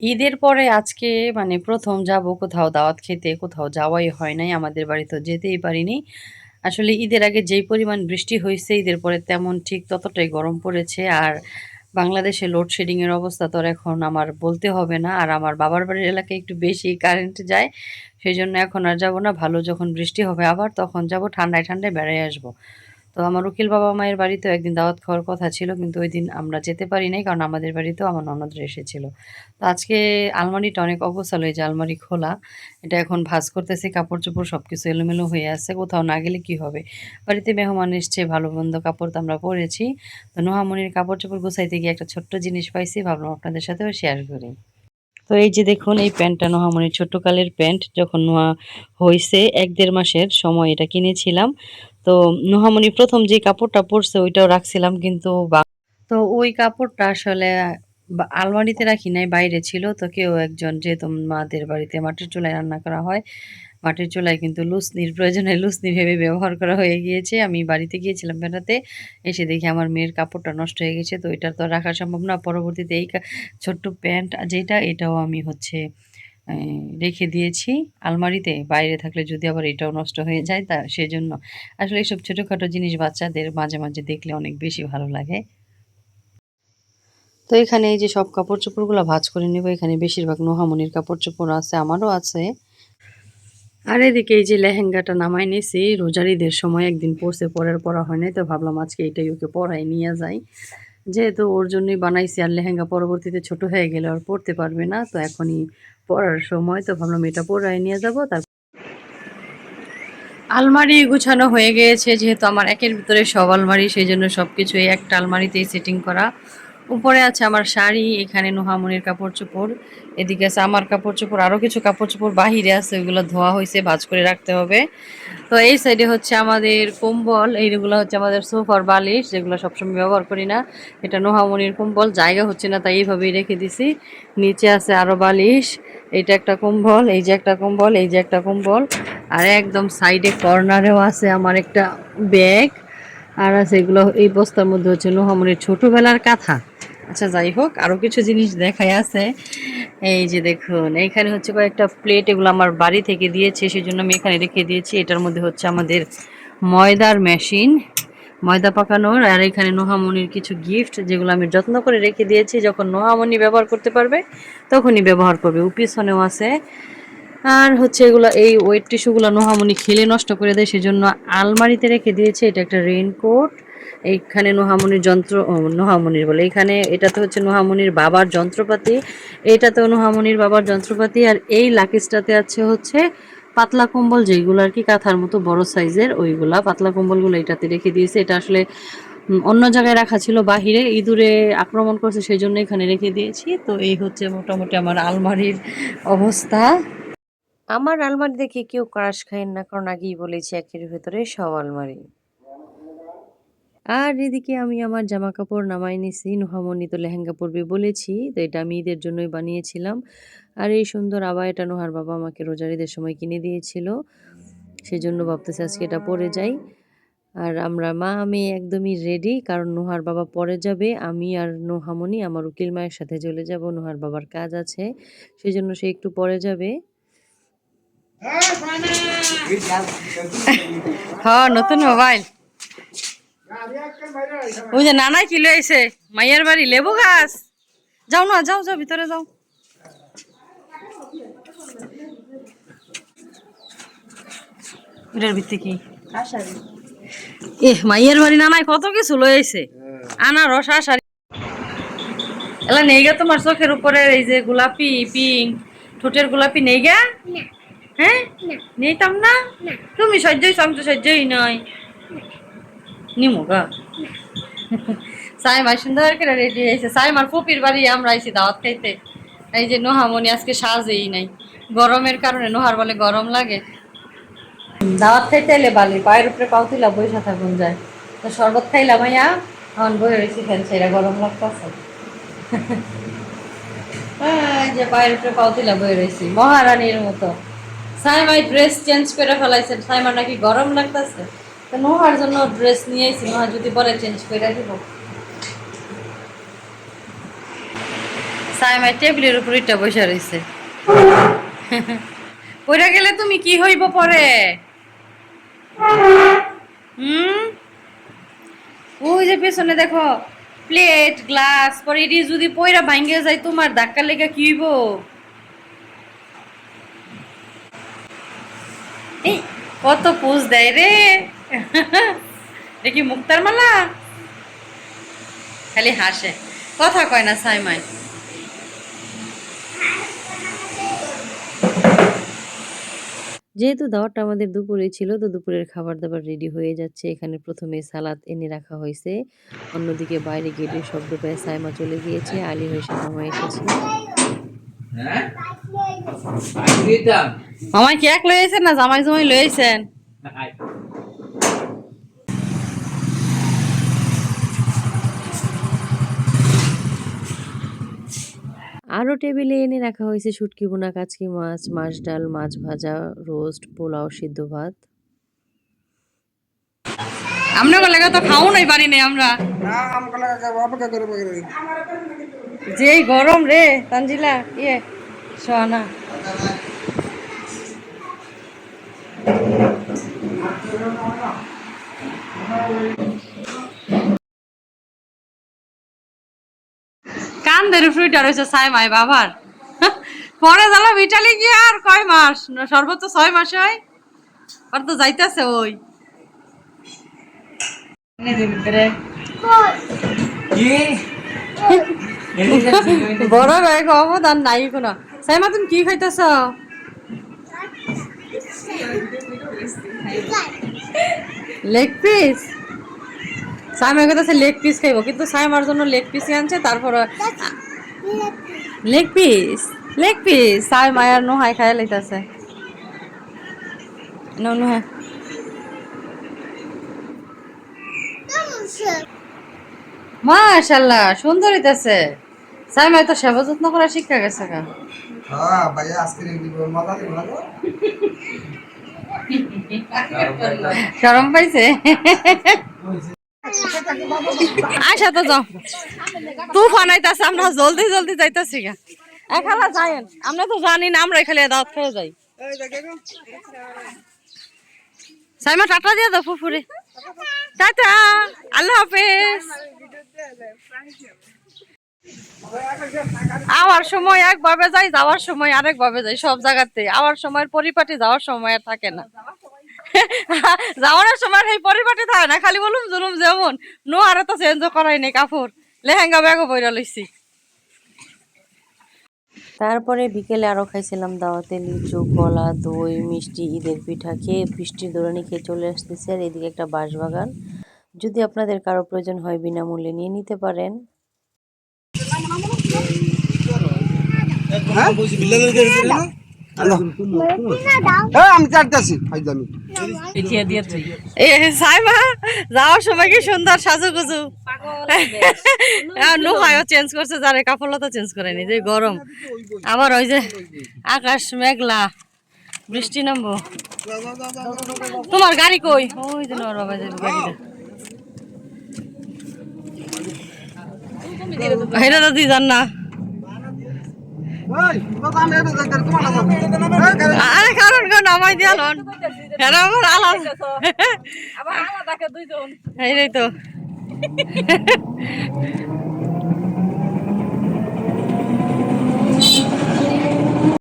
ঈদের পরে আজকে মানে ১ম যাব কোথাও দাওয়াত খেতে, কোথাও যাওয়াই হয় নাই। আমাদের বাড়িতেও যেতেই পারিনি। আসলে ঈদের আগে যেই পরিমাণ বৃষ্টি হইছে, ঈদের পরে তেমন ঠিক ততটাই গরম পড়েছে। আর বাংলাদেশে লোডশেডিং এর অবস্থা তো আর এখন আমার বলতে হবে না। আর আমার বাবার বাড়ির এলাকায় একটু বেশি কারেন্ট যায়। সেজন্য এখন আর যাব না। ভালো যখন বৃষ্টি হবে আবার তখন যাব, ঠান্ডায়, ঠান্ডায় বেড়ায় আসবো। তো আমার উকিল বাবা-মায়ের বাড়িতেও একদিন দাওয়াত খাওয়ার কথা ছিল। কিন্তু ঐদিন আমরা যেতে পারি নাই। কারণ আমাদের বাড়িতেও আমার ননদরা এসেছিল। তো আজকে আলমারিটা অনেক অগোছালো, এই যে আলমারি খোলা। এটা এখন ভাঁজ করতেছি, কাপড়-চোপড় সবকিছু এলোমেলো হয়ে আছে। কোথাও না গেলে কি হবে? বাড়িতে মেহমান এসছে, ভালো-মন্দ কাপড় তো আমরা পরেছি। তো নোহামনির কাপড়-চোপড় গুছাইতে গিয়ে একটা ছোট্ট জিনিস পাইছি, ভাবলাম আপনাদের সাথেও শেয়ার করি। তো এই যে দেখুন, এই প্যান্টটা নোহামনির ছোট্টকালের প্যান্ট। যখন নোহা হইছে ১-১.৫ মাসের সময় এটা কিনেছিলাম। তো নোহামনি ১ম যে কাপড়টা পরছে ওইটাও রাখছিলাম, কিন্তু তো ওই কাপড়টা আসলে আলমারিতে রাখি নাই, বাইরে ছিল। তো কেউ একজন, যেহেতু মাদের বাড়িতে মাটির চুলায় রান্না করা হয়, মাটির চুলায় কিন্তু লুসনির প্রয়োজনে লুসনি ভেবে ব্যবহার করা হয়ে গিয়েছে। আমি বাড়িতে গিয়েছিলাম বেড়াতে, এসে দেখি আমার মেয়ের কাপড়টা নষ্ট হয়ে গেছে। তো এটা তো রাখা সম্ভব না। পরবর্তীতে এই ছোট্ট প্যান্ট যেটা, এটাও আমি হচ্ছে রেখে দিয়েছি আলমারিতে। বাইরে থাকলে যদি আবার এটাও নষ্ট হয়ে যায়, তা সেজন্য আসলে এসব ছোটোখাটো জিনিস বাচ্চাদের মাঝে মাঝে দেখলে অনেক বেশি ভালো লাগে। তো এখানে এই যে সব কাপড়-চোপড়গুলা ভাঁজ করে নেব। এখানে বেশিরভাগ নোহামনির কাপড়-চোপড় আছে, আমারও আছে। আর এদিকে এই যে লেহেঙ্গাটা নামায় নিছি, রোজার ঈদের সময় একদিন পরছে, পরার পরা হয় নাই। তো ভাবলাম আজকে এটাই ওকে পরায় নিয়ে যাই। যেহেতু ওর জন্যই বানাইছি, আর লেহেঙ্গা পরবর্তীতে ছোট হয়ে গেলে আর পরতে পারবে না। তো এখনই পরার সময়, তো ভাবলাম এটা পরায় নিয়ে যাব। আলমারি গুছানো হয়ে গিয়েছে, যেহেতু আমার একের ভিতরে সব আলমারি, সেই জন্য সব কিছু এই একটা আলমারিতেই সেটিং করা। উপরে আছে আমার শাড়ি, এখানে নোহামনির কাপড় চোপড়, এদিকে আছে আমার কাপড় চোপড়, আরও কিছু কাপড় চোপড় বাহিরে আছে, ওইগুলো ধোয়া হয়েছে, ভাঁজ করে রাখতে হবে। তো এই সাইডে হচ্ছে আমাদের কম্বল, এইগুলো হচ্ছে আমাদের সোফার বালিশ, যেগুলো সবসময় ব্যবহার করি না। এটা নোহামনির কম্বল, জায়গা হচ্ছে না তাই এইভাবেই রেখে দিছি। নিচে আছে আরও বালিশ, এইটা একটা কম্বল, এই যে একটা কম্বল, এই যে একটা কম্বল। আর একদম সাইডে কর্নারেও আছে আমার একটা ব্যাগ। আর আছে এগুলো, এই বস্তার মধ্যে হচ্ছে নোহামনির ছোটোবেলার কাঁথা। আচ্ছা যাই হোক, আরও কিছু জিনিস দেখাই আছে। এই যে দেখুন, এইখানে হচ্ছে কয়েকটা প্লেট, এগুলো আমার বাড়ি থেকে দিয়েছে, সেই জন্য আমি এখানে রেখে দিয়েছি। এটার মধ্যে হচ্ছে আমাদের ময়দার মেশিন, ময়দা পাকানোর। আর এখানে নোহামনির কিছু গিফট, যেগুলো আমি যত্ন করে রেখে দিয়েছি, যখন নোহামনি ব্যবহার করতে পারবে তখনই ব্যবহার করবে। পিছনেও আছে। আর হচ্ছে এগুলো, এই ওয়েট টিস্যুগুলো নোহামনি খেলে নষ্ট করে দেয়, সেজন্য আলমারিতে রেখে দিয়েছে। এটা একটা রেইনকোট। এইখানে নোহামনির যন্ত্র, নোহামনির বলে, এখানে এটাতে হচ্ছে নোহামনির বাবার যন্ত্রপাতি, এইটাতেও নোহামনির বাবার যন্ত্রপাতি। আর এই লাকিসটাতে আছে হচ্ছে পাতলা কম্বল, যেগুলো আর কি কাঁথার মতো বড় সাইজের, ওইগুলা পাতলা কম্বলগুলো এটাতে রেখে দিয়েছে। এটা আসলে অন্য জায়গায় রাখা ছিল, বাহিরে ইঁদুরে আক্রমণ করছে, সেই জন্য এখানে রেখে দিয়েছি। তো এই হচ্ছে মোটামুটি আমার আলমারির অবস্থা। আমার আলমারি দেখে কেউ ক্রাশ খায়েন না, কারণ আগেই বলেছি একের ভেতরে সব আলমারি। আর এদিকে আমি আমার জামা কাপড় নামাই নিছি, নুহামনি তো লেহেঙ্গা পরবে বলেছি, তো এটা আমি ঈদের জন্যই বানিয়েছিলাম। আর এই সুন্দর আবায়াটা নোহার বাবা আমাকে রোজার ঈদের সময় কিনে দিয়েছিল, সেই জন্য ভাবতেছি আজকে এটা পরে যাই। আর আমরা মা আমি একদমই রেডি, কারণ নোহার বাবা পরে যাবে, আমি আর নোহামনি আমার উকিল মায়ের সাথে চলে যাব। নোহার বাবার কাজ আছে, সেই জন্য সে একটু পরে যাবে। হ্যাঁ, নতুন মোবাইল। ওই যে নানা কি লইছে, মাইয়ার বাড়ি লেবু গাছ। যাও না, যাও যাও, ভিতরে যাও। এটার ভিত্তি কি? মাইয়ার বাড়ি নানাই কত কিছু লইছে, আনারস, আষাঢ়ি। এলা নেই গা তোমার চোখের উপরে এই যে গোলাপি পিঙ্ক, ঠোঁটের গোলাপি নেই গা? হ্যাঁ, নিতাম না। তুমি সহ্যই, আমি তো সহ্যই নয়। নিমো গা। সাইমা সুন্দর করে রেডি হয়েছে, সাইমার ফুপির বাড়ি আমরা আইছি দাওয়াত খাইতে। এই যে নোহামনি আজকে সাজেই নাই, গরমের কারণে। নোহার বলে গরম লাগে, দাওয়াত খাইতে এলে বালি পায়ের উপরে পাও তুইলা বইসা থাকুন যায়। তো শরবত খাইলাম আইয়া, এখন বই রয়েছি ফেলছে, এরা গরম লাগতেছে। এই যে পায়ের উপরে পাও তুইলা বই রয়েছি মহারানীর মতো। সাইমাই ড্রেস চেঞ্জ করে ফেলাইছে, সাইমার নাকি গরম লাগতেছে। তো নোহার জন্য ড্রেস নিয়ে আইছি, নোহা যদি বলে চেঞ্জ করে দিব। সাইমাই টেবিলের উপর ইটা বসে রয়েছে। পড়ে গেলে তুমি কি হইব পরে? হুম, ওই যে পেছনে দেখো প্লেট গ্লাস, পরে এটি যদি পয়রা ভাঙ্গে যায় তোমার ধাক্কা লেগে কি হইব? এই কত পোজ দেয় রে। দেখি মুক্তার মালা খালি হাসে, কথা কয় না সাইমাই। যেহেতু দাওয়াতটা আমাদের দুপুরে ছিল, তো দুপুরের খাবার দাবার রেডি হয়ে যাচ্ছে। এখানে প্রথমে সালাদ এনে রাখা হয়েছে, অন্যদিকে বাইরে গেটের শব্দ পেয়ে সাইমা চলে গিয়েছে, আলী হয়েছে মামা এসেছে। মামাই কি এক লয়েছেন না জামাই জামাই লয়েছেন? আরও টেবিলে এনে রাখা হয়েছে শুটকি বোনা, কাচকি মাছ, মাছ ডাল, মাছ ভাজা, রোস্ট, পোলাও, সিদ্ধ ভাত। আমরা লাগা তো খাও নাই পারি নাই আমরা, যে গরম রে তানজিলা ইয়ে সোনা। কান্দের ফ্রুইটার হয়েছে সাইমাই বাবার। পরে জ্বালা ইটালি গিয়ে আর কয় মাস, সর্বোচ্চ 6 মাস হয়। আর তো যাইতেছে ওই বড় ভাই অবদান নাই কোনো। সাইমা তুমি কি খাইতেছ? Leg piece. সাইমা কাছে লেগ পিস খাইব, কিন্তু সাইমার জন্য লেগ পিসই আনছে। তারপর leg piece, leg piece Saima আর নোহাই খাই লাইতাছে। নোহা মাশাআল্লাহ সুন্দর হইতাছে। সাইমা তো সেবা যত্ন করা শিক্ষা গেছে গা। হ্যাঁ ভাইয়া আজকে দিব মজা দিব না। শরম পাইছে। আচ্ছা তো যাও, তুফান আইতাছে, আমরা জলদি জলদি যাইতাছি গা। এখালা যাইন, আমরা তো জানি না, আমরা এখানে দাওয়াত খেয়ে যাই। সাইমা টাটা দিয়ে দাও ফুফুরে। টাটা, আল্লাহ হাফেজ। আওয়ার সময় একভাবে যাই, যাওয়ার সময় আরেক ভাবে যাই। সব জায়গাতে আওয়ার সময় পরিপাটি, যাওয়ার সময় আর থাকে না। যাওয়ার সময় এই পরিপাটি থাকে না, খালি বলুম জুলুম। যেমন নো আরে তো চেঞ্জ করাই নেই কাপড়, লেহেঙ্গা ব্যাগও বইরা লইছি। তারপরে বিকেলে আরও খাইছিলাম দাওয়াতে লিচু, কলা, দই, মিষ্টি, ঈদের পিঠা খেয়ে বৃষ্টির দৌড়ানি খেয়ে চলে আসতেছে। আর এদিকে একটা বাঁশবাগান, যদি আপনাদের কারো প্রয়োজন হয় বিনামূল্যে নিয়ে নিতে পারেন। আমি চাটতেছি যাওয়ার সময় কি সুন্দর সাজুগুজু। নোহায়ও চেঞ্জ করছে, যারে কাপড় চেঞ্জ করেনি, যে গরম। আবার ওই যে আকাশ মেঘলা, বৃষ্টি নামবো। তোমার গাড়ি কই? ওই যে নর বাবা গাড়িটা হেরা দাদি যান না। আরে কারণ কেন নামাই দিয়ালন, হেরা আমার আলাদা তো।